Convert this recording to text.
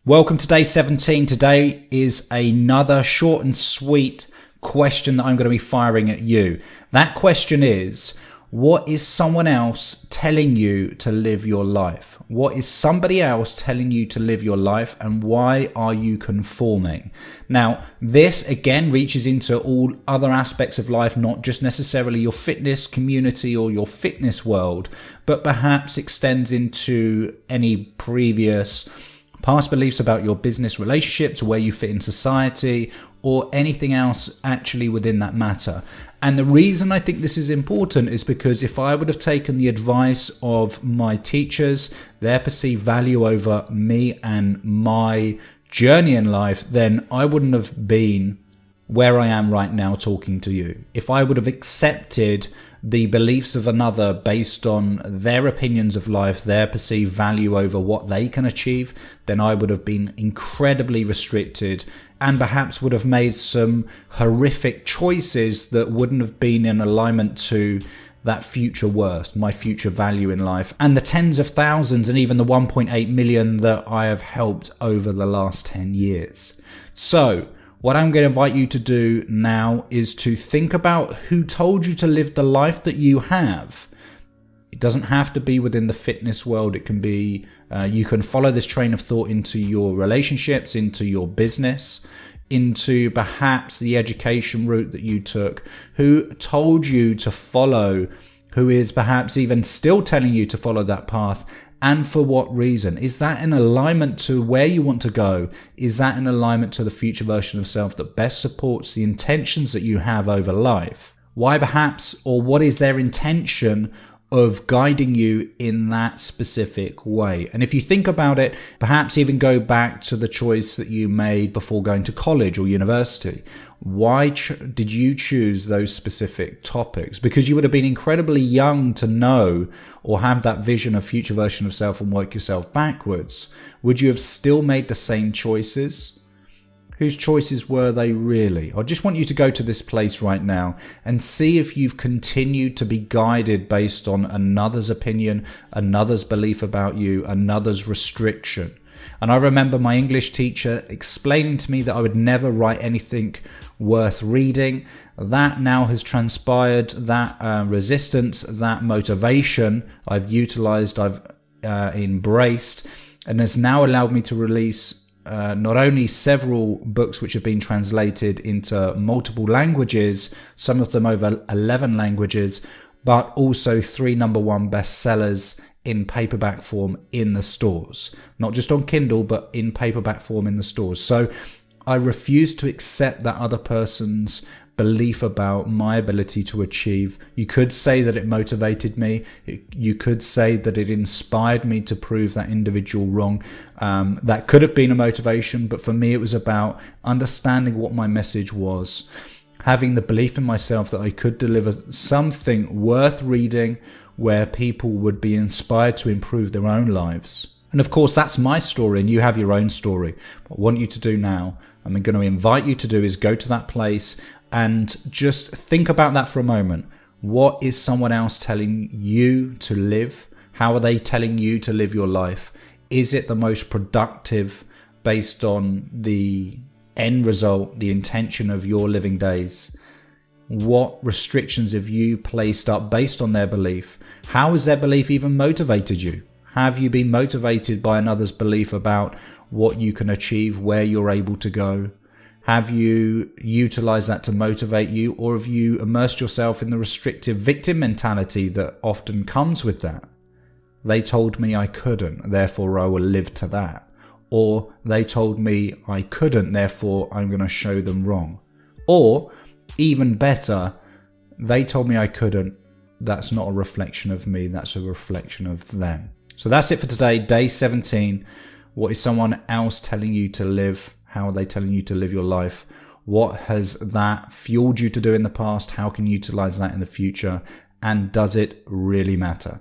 Welcome to day 17. Today is another short and sweet question that I'm going to be firing at you. That question is, what is someone else telling you to live your life? What is somebody else telling you to live your life, and why are you conforming? Now, this again reaches into all other aspects of life, not just necessarily your fitness community or your fitness world, but perhaps extends into any previous past beliefs about your business relationships, where you fit in society, or anything else actually within that matter. And the reason I think this is important is because if I would have taken the advice of my teachers, their perceived value over me and my journey in life, then I wouldn't have been where I am right now talking to you. If I would have accepted the beliefs of another based on their opinions of life, their perceived value over what they can achieve, then I would have been incredibly restricted and perhaps would have made some horrific choices that wouldn't have been in alignment to that future worth, my future value in life, and the tens of thousands and even the 1.8 million that I have helped over the last 10 years. So, what I'm going to invite you to do now is to think about who told you to live the life that you have. It doesn't have to be within the fitness world. It can be, you can follow this train of thought into your relationships, into your business, into perhaps the education route that you took. Who told you to follow, who is perhaps even still telling you to follow that path, and for what reason? Is that in alignment to where you want to go? Is that in alignment to the future version of self that best supports the intentions that you have over life? Why perhaps, or what is their intention of guiding you in that specific way? And if you think about it, perhaps even go back to the choice that you made before going to college or university. Why did you choose those specific topics? Because you would have been incredibly young to know or have that vision of future version of self and work yourself backwards. Would you have still made the same choices? Whose choices were they really? I just want you to go to this place right now and see if you've continued to be guided based on another's opinion, another's belief about you, another's restriction. And I remember my English teacher explaining to me that I would never write anything worth reading. That now has transpired, that resistance, that motivation I've utilized, I've embraced, and has now allowed me to release not only several books which have been translated into multiple languages, some of them over 11 languages, but also 3 #1 bestsellers in paperback form in the stores. Not just on Kindle, but in paperback form in the stores. So I refuse to accept that other person's belief about my ability to achieve. You could say that it motivated me. You could say that it inspired me to prove that individual wrong. That could have been a motivation, but for me it was about understanding what my message was, having the belief in myself that I could deliver something worth reading where people would be inspired to improve their own lives. And of course, that's my story, and you have your own story. What I want you to do now, I'm going to invite you to do, is go to that place and just think about that for a moment. What is someone else telling you to live? How are they telling you to live your life? Is it the most productive based on the end result, the intention of your living days? What restrictions have you placed up based on their belief? How has their belief even motivated you? Have you been motivated by another's belief about what you can achieve, where you're able to go? Have you utilized that to motivate you, or have you immersed yourself in the restrictive victim mentality that often comes with that? They told me I couldn't, therefore I will live to that. Or they told me I couldn't, therefore I'm going to show them wrong. Or even better, they told me I couldn't. That's not a reflection of me, that's a reflection of them. So that's it for today, day 17. What is someone else telling you to live? How are they telling you to live your life? What has that fueled you to do in the past? How can you utilize that in the future? And does it really matter?